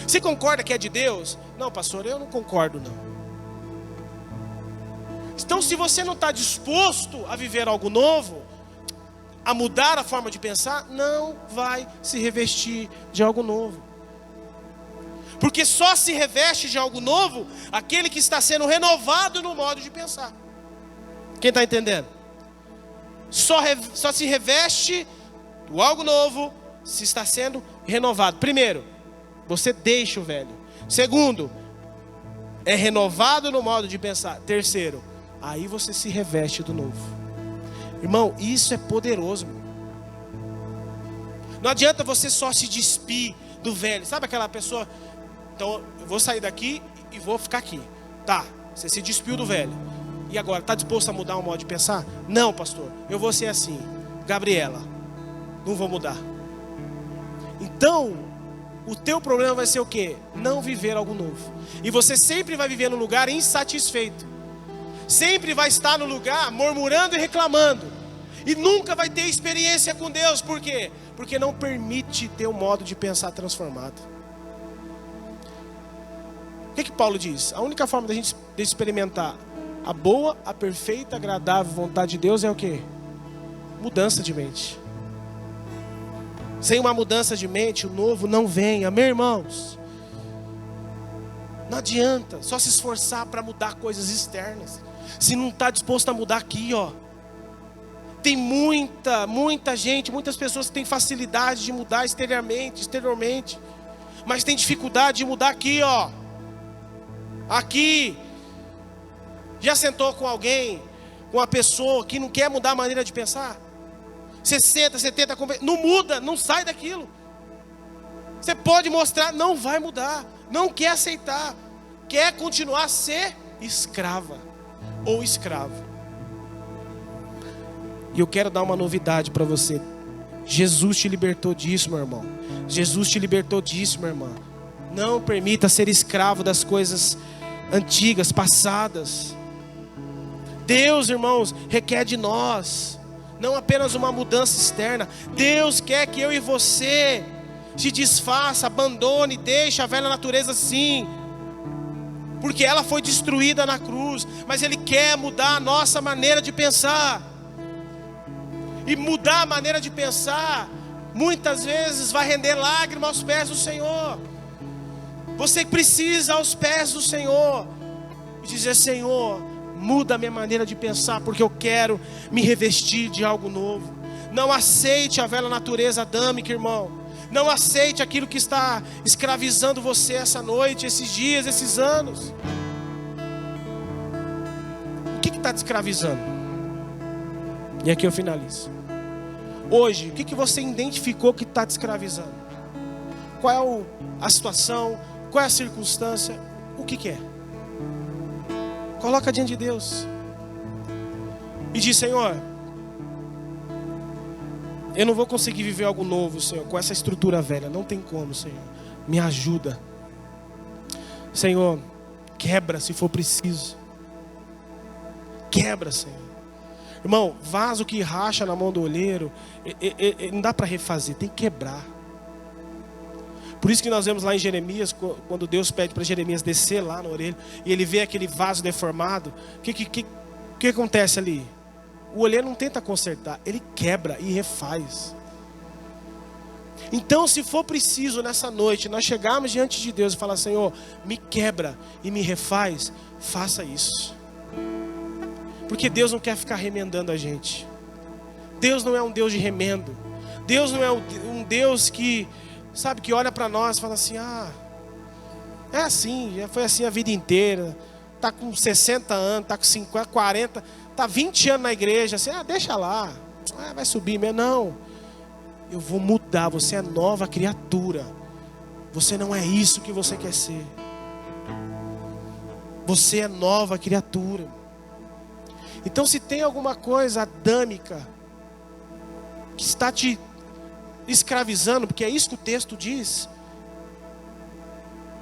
Você concorda que é de Deus? Não, pastor, eu não concordo não. Então, se você não está disposto a viver algo novo, a mudar a forma de pensar, não vai se revestir de algo novo. Porque só se reveste de algo novo aquele que está sendo renovado no modo de pensar. Quem está entendendo? Só se reveste do algo novo se está sendo renovado. Primeiro, você deixa o velho. Segundo, é renovado no modo de pensar. Terceiro, aí você se reveste do novo. Irmão, isso é poderoso. Não adianta você só se despir do velho. Sabe aquela pessoa? Então, eu vou sair daqui e vou ficar aqui. Tá, você se despiu do velho. E agora, está disposto a mudar o modo de pensar? Não, pastor, eu vou ser assim. Gabriela, não vou mudar. Então, o teu problema vai ser o quê? Não viver algo novo. E você sempre vai viver num lugar insatisfeito. Sempre vai estar no lugar murmurando e reclamando. E nunca vai ter experiência com Deus. Por quê? Porque não permite ter um modo de pensar transformado. O que Paulo diz? A única forma da gente experimentar a boa, a perfeita, agradável vontade de Deus é o quê? Mudança de mente. Sem uma mudança de mente, o novo não vem. Amém, irmãos? Não adianta só se esforçar para mudar coisas externas, se não está disposto a mudar aqui, ó. Tem muita gente, muitas pessoas que têm facilidade de mudar exteriormente, mas tem dificuldade de mudar aqui, ó. Aqui. Já sentou com alguém, com uma pessoa que não quer mudar a maneira de pensar? Você senta, você tenta conversar, não muda, não sai daquilo. Você pode mostrar, não vai mudar, não quer aceitar, quer continuar a ser escrava ou escravo. E eu quero dar uma novidade para você. Jesus te libertou disso, meu irmão. Jesus te libertou disso, minha irmã. Não permita ser escravo das coisas antigas, passadas. Deus, irmãos, requer de nós não apenas uma mudança externa. Deus quer que eu e você se desfaça, abandone, deixe a velha natureza sim, porque ela foi destruída na cruz. Mas Ele quer mudar a nossa maneira de pensar. E mudar a maneira de pensar muitas vezes vai render lágrimas aos pés do Senhor. Você precisa aos pés do Senhor e dizer: Senhor, muda a minha maneira de pensar, porque eu quero me revestir de algo novo. Não aceite a velha natureza adâmica, irmão. Não aceite aquilo que está escravizando você essa noite, esses dias, esses anos. O que está te escravizando? E aqui eu finalizo. Hoje, o que você identificou que está te escravizando? Qual é a situação? Qual é a circunstância? O que é? Coloca diante de Deus e diz: Senhor, eu não vou conseguir viver algo novo, Senhor, com essa estrutura velha. Não tem como, Senhor. Me ajuda. Senhor, quebra se for preciso. Quebra, Senhor. Irmão, vaso que racha na mão do olheiro, não dá para refazer, tem que quebrar. Por isso que nós vemos lá em Jeremias, quando Deus pede para Jeremias descer lá na orelha, e ele vê aquele vaso deformado, o que acontece ali? O olheiro não tenta consertar, ele quebra e refaz. Então, se for preciso nessa noite, nós chegarmos diante de Deus e falar: Senhor, me quebra e me refaz, faça isso. Porque Deus não quer ficar remendando a gente. Deus não é um Deus de remendo. Deus não é um Deus que, sabe, que olha para nós e fala assim: ah, é assim, já foi assim a vida inteira. Está com 60 anos, está com 50, 40, está 20 anos na igreja, assim, deixa lá, vai subir mesmo. Não, eu vou mudar, você é nova criatura. Você não é isso que você quer ser. Você é nova criatura. Então, se tem alguma coisa adâmica que está te escravizando, porque é isso que o texto diz,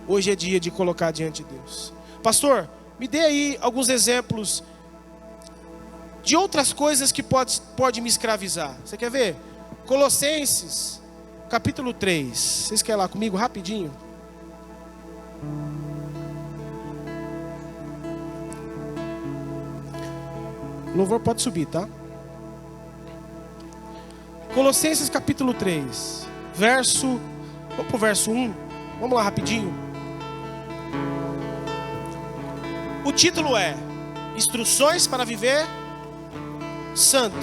hoje é dia de colocar diante de Deus. Pastor, me dê aí alguns exemplos de outras coisas que pode me escravizar. Você quer ver? Colossenses, capítulo 3. Vocês querem lá comigo rapidinho? O louvor pode subir, tá? Colossenses capítulo 3, vamos para o verso 1. Vamos lá rapidinho. O título é Instruções para viver santo.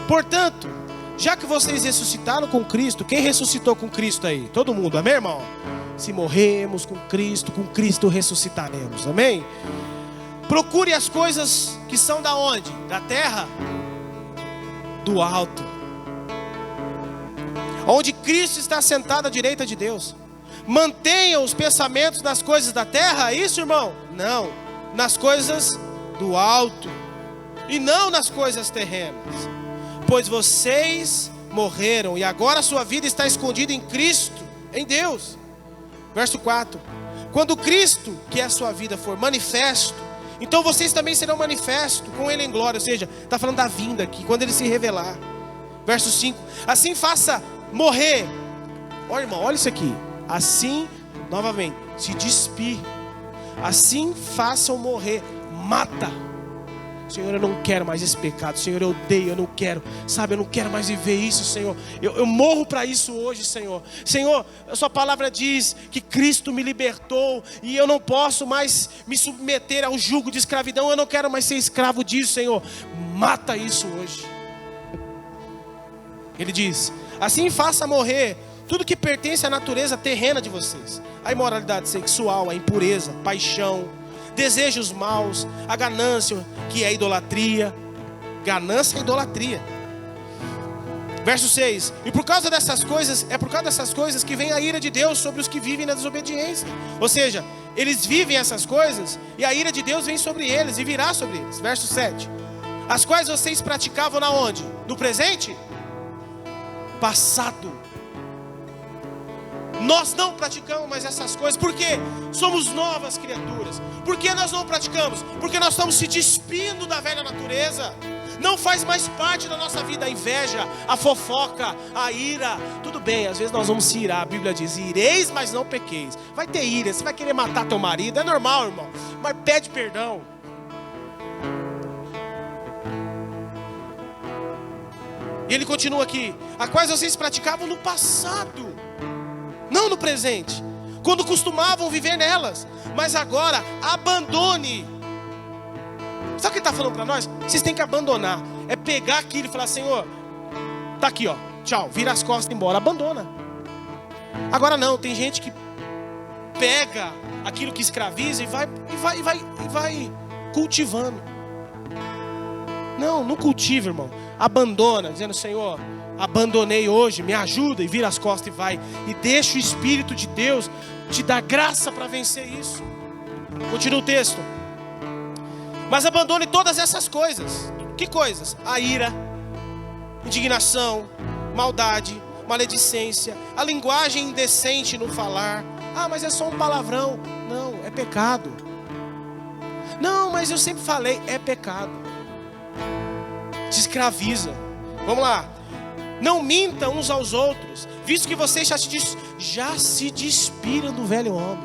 Portanto, já que vocês ressuscitaram com Cristo, quem ressuscitou com Cristo aí? Todo mundo, amém, irmão? Se morremos com Cristo ressuscitaremos, amém? Procure as coisas que são da onde? Da terra? Do alto, onde Cristo está sentado à direita de Deus. Mantenha os pensamentos nas coisas da terra, isso, irmão? Não, nas coisas do alto, e não nas coisas terrenas, pois vocês morreram e agora a sua vida está escondida em Cristo, em Deus. Verso 4: quando Cristo, que é a sua vida, for manifesto, então vocês também serão manifestos com Ele em glória. Ou seja, está falando da vinda aqui, quando Ele se revelar. Verso 5: assim faça morrer. Olha, irmão, olha isso aqui. Assim, novamente, se despir. Assim façam morrer. Mata. Senhor, eu não quero mais esse pecado. Senhor, eu odeio, eu não quero. Sabe, eu não quero mais viver isso, Senhor. Eu morro para isso hoje, Senhor. Senhor, a sua palavra diz que Cristo me libertou e eu não posso mais me submeter ao jugo de escravidão. Eu não quero mais ser escravo disso, Senhor. Mata isso hoje. Ele diz: assim faça morrer tudo que pertence à natureza terrena de vocês: a imoralidade sexual, a impureza, paixão, desejos maus, a ganância, que é a idolatria. Ganância é idolatria. Verso 6: e por causa dessas coisas, é por causa dessas coisas que vem a ira de Deus sobre os que vivem na desobediência. Ou seja, eles vivem essas coisas e a ira de Deus vem sobre eles e virá sobre eles. Verso 7: as quais vocês praticavam na onde? No presente? Passado. Nós não praticamos mais essas coisas. Por quê? Somos novas criaturas. Por que nós não praticamos? Porque nós estamos se despindo da velha natureza. Não faz mais parte da nossa vida a inveja, a fofoca, a ira. Tudo bem, às vezes nós vamos se irar. A Bíblia diz: ireis, mas não pequeis. Vai ter ira, você vai querer matar teu marido. É normal, irmão, mas pede perdão. E ele continua aqui: a quais vocês praticavam no passado, não no presente, quando costumavam viver nelas. Mas agora abandone. Sabe o que ele está falando para nós? Vocês têm que abandonar. É pegar aquilo e falar: Senhor, tá aqui, ó, tchau, vira as costas e embora. Abandona. Agora não, tem gente que pega aquilo que escraviza e vai cultivando. Não cultiva, irmão. Abandona, dizendo: Senhor, abandonei hoje, me ajuda, e vira as costas e vai. E deixa o Espírito de Deus te dar graça para vencer isso. Continua o texto: mas abandone todas essas coisas. Que coisas? A ira, indignação, maldade, maledicência, a linguagem indecente no falar. Ah, mas é só um palavrão. Não, é pecado. Não, mas eu sempre falei. É pecado. Te escraviza. Vamos lá. Não mintam uns aos outros, visto que vocês já se despiram do velho homem.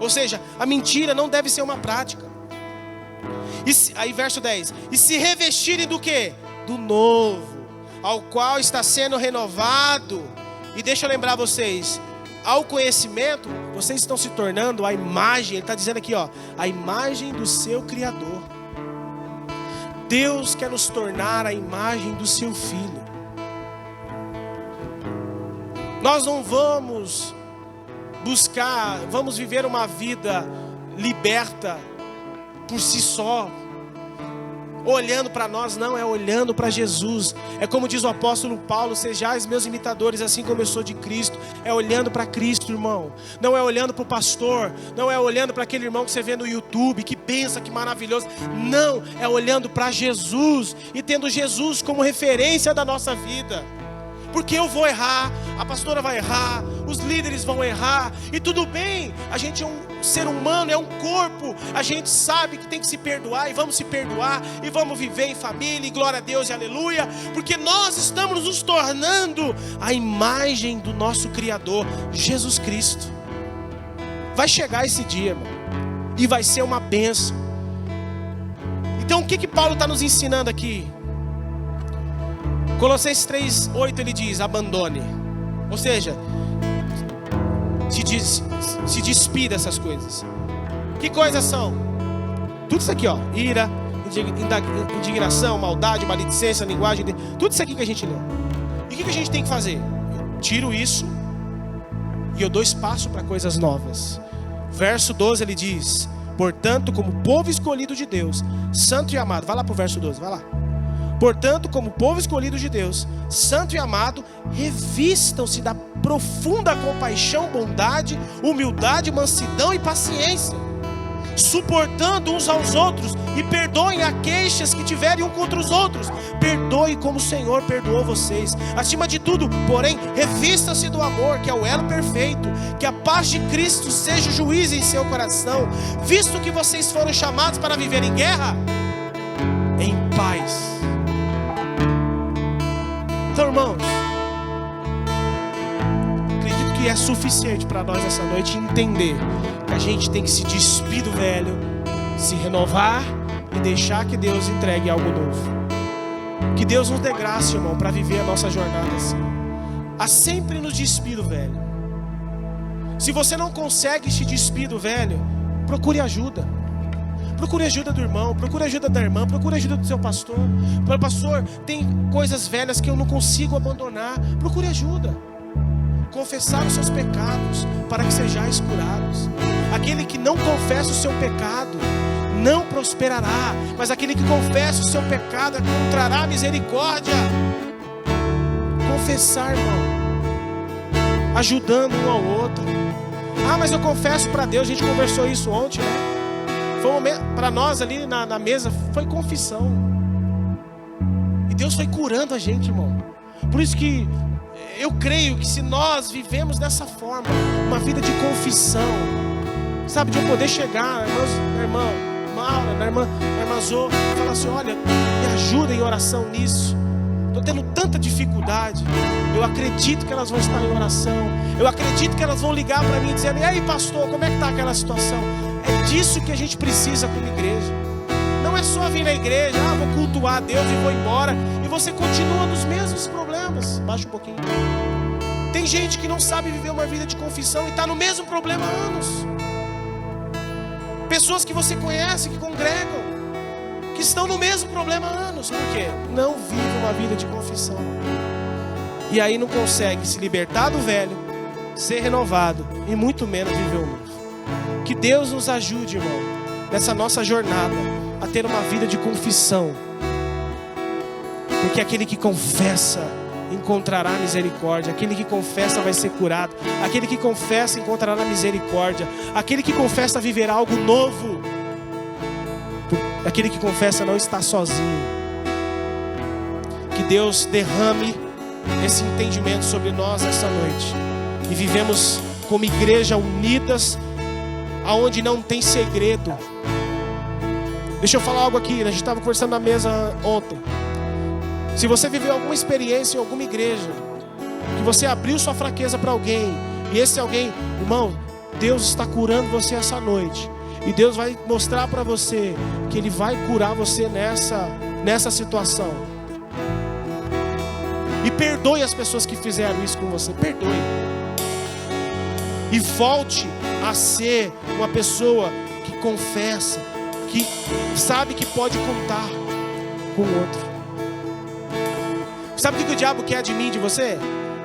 Ou seja, a mentira não deve ser uma prática. Aí verso 10: e se revestirem do quê? Do novo, ao qual está sendo renovado. E deixa eu lembrar vocês, ao conhecimento, vocês estão se tornando a imagem. Ele está dizendo aqui, ó, a imagem do seu Criador. Deus quer nos tornar a imagem do seu Filho. Nós não vamos vamos viver uma vida liberta por si só. olhando para nós, não, é olhando para Jesus. É como diz o apóstolo Paulo: sejais meus imitadores, assim como eu sou de Cristo. É olhando para Cristo, irmão. Não é olhando para o pastor, não é olhando para aquele irmão que você vê no YouTube, que pensa que maravilhoso. Não, é olhando para Jesus e tendo Jesus como referência da nossa vida. Porque eu vou errar, a pastora vai errar, os líderes vão errar, e tudo bem, a gente é um ser humano, é um corpo, a gente sabe que tem que se perdoar, e vamos se perdoar, e vamos viver em família, e glória a Deus e aleluia, porque nós estamos nos tornando a imagem do nosso Criador, Jesus Cristo. Vai chegar esse dia, irmão, e vai ser uma bênção. Então o que Paulo está nos ensinando aqui? Colossenses 3:8 ele diz: abandone. Ou seja, se despida dessas coisas. Que coisas são? Tudo isso aqui, ó: ira, indignação, maldade, maledicência, linguagem, tudo isso aqui que a gente leu. E o que a gente tem que fazer? Eu tiro isso e eu dou espaço para coisas novas. Verso 12 ele diz: portanto, como povo escolhido de Deus, santo e amado. Vai lá para o verso 12, vai lá. Portanto, como povo escolhido de Deus, santo e amado, revistam-se da profunda compaixão, bondade, humildade, mansidão e paciência, suportando uns aos outros, e perdoem as queixas que tiverem um contra os outros. Perdoe como o Senhor perdoou vocês. Acima de tudo, porém, revista-se do amor, que é o elo perfeito. Que a paz de Cristo seja o juiz em seu coração, visto que vocês foram chamados para viver em guerra, em paz. Então, irmãos, acredito que é suficiente para nós essa noite entender que a gente tem que se despir do velho, se renovar e deixar que Deus entregue algo novo. Que Deus nos dê graça, irmão, para viver a nossa jornada assim. A sempre nos despir do velho. Se você não consegue se despir do velho, procure ajuda. Procure ajuda do irmão, procure ajuda da irmã, procure ajuda do seu pastor. Pastor, tem coisas velhas que eu não consigo abandonar. Procure ajuda. Confessar os seus pecados, para que sejais curados. Aquele que não confessa o seu pecado não prosperará, mas aquele que confessa o seu pecado encontrará misericórdia. Confessar, irmão, ajudando um ao outro. Ah, mas eu confesso para Deus. A gente conversou isso ontem, né? Para nós ali na mesa foi confissão. E Deus foi curando a gente, irmão. Por isso que eu creio que se nós vivemos dessa forma, uma vida de confissão, sabe, de eu poder chegar na irmã Maura, na irmã Zô, e falar assim: olha, me ajuda em oração nisso. Estou tendo tanta dificuldade. Eu acredito que elas vão estar em oração. Eu acredito que elas vão ligar para mim dizendo: e aí, pastor, como é que está aquela situação? É disso que a gente precisa como igreja. Não é só vir na igreja, vou cultuar a Deus e vou embora, e você continua nos mesmos problemas. Baixa um pouquinho. Tem gente que não sabe viver uma vida de confissão e está no mesmo problema há anos. Pessoas que você conhece, que congregam, que estão no mesmo problema há anos. Por quê? Não vivem uma vida de confissão. E aí não consegue se libertar do velho, ser renovado e muito menos viver o novo. Que Deus nos ajude, irmão, nessa nossa jornada, a ter uma vida de confissão. Porque aquele que confessa encontrará misericórdia. Aquele que confessa vai ser curado. Aquele que confessa encontrará misericórdia. Aquele que confessa viverá algo novo. Aquele que confessa não está sozinho. Que Deus derrame esse entendimento sobre nós essa noite, e vivemos como igreja unidas, aonde não tem segredo. Deixa eu falar algo aqui. A gente estava conversando na mesa ontem. Se você viveu alguma experiência em alguma igreja, que você abriu sua fraqueza para alguém, e esse alguém, irmão, Deus está curando você essa noite, e Deus vai mostrar para você que Ele vai curar você nessa situação. E perdoe as pessoas que fizeram isso com você. Perdoe. E volte a ser uma pessoa que confessa, que sabe que pode contar com o outro. Sabe o que o diabo quer de mim, de você?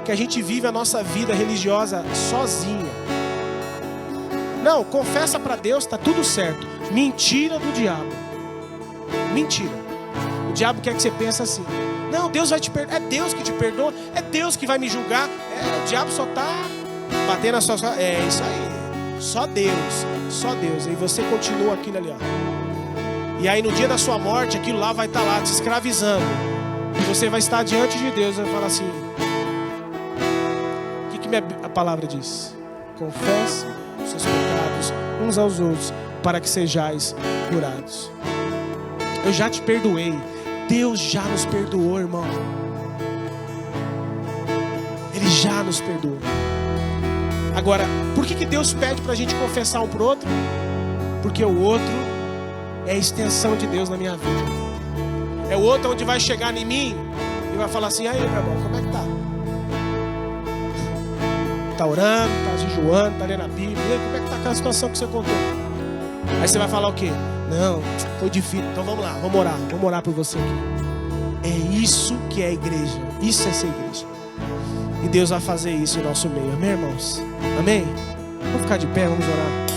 Que a gente vive a nossa vida religiosa sozinha. Não, confessa para Deus, está tudo certo. Mentira do diabo. Mentira. O diabo quer que você pense assim: não, Deus vai te perdoar. É Deus que te perdoa. É Deus que vai me julgar. O diabo só está batendo na sua... É isso aí. Só Deus. Só Deus. E você continua aquilo ali, ó. E aí no dia da sua morte, aquilo lá vai estar lá te escravizando. E você vai estar diante de Deus e vai falar assim: o que a palavra diz? Confesse os seus pecados uns aos outros, para que sejais curados. Eu já te perdoei. Deus já nos perdoou, irmão. Ele já nos perdoou. Agora, por que Deus pede para a gente confessar um para o outro? Porque o outro é a extensão de Deus na minha vida. É o outro onde vai chegar em mim e vai falar assim: aí, meu irmão, como é que tá? Tá orando, tá jejuando, tá lendo a Bíblia. E aí, como é que tá aquela situação que você contou? Aí você vai falar o quê? Não, foi difícil. Então vamos lá, vamos orar por você aqui. É isso que é a igreja. Isso é ser igreja. E Deus vai fazer isso em nosso meio. Amém, irmãos? Amém? Vamos ficar de pé, vamos orar.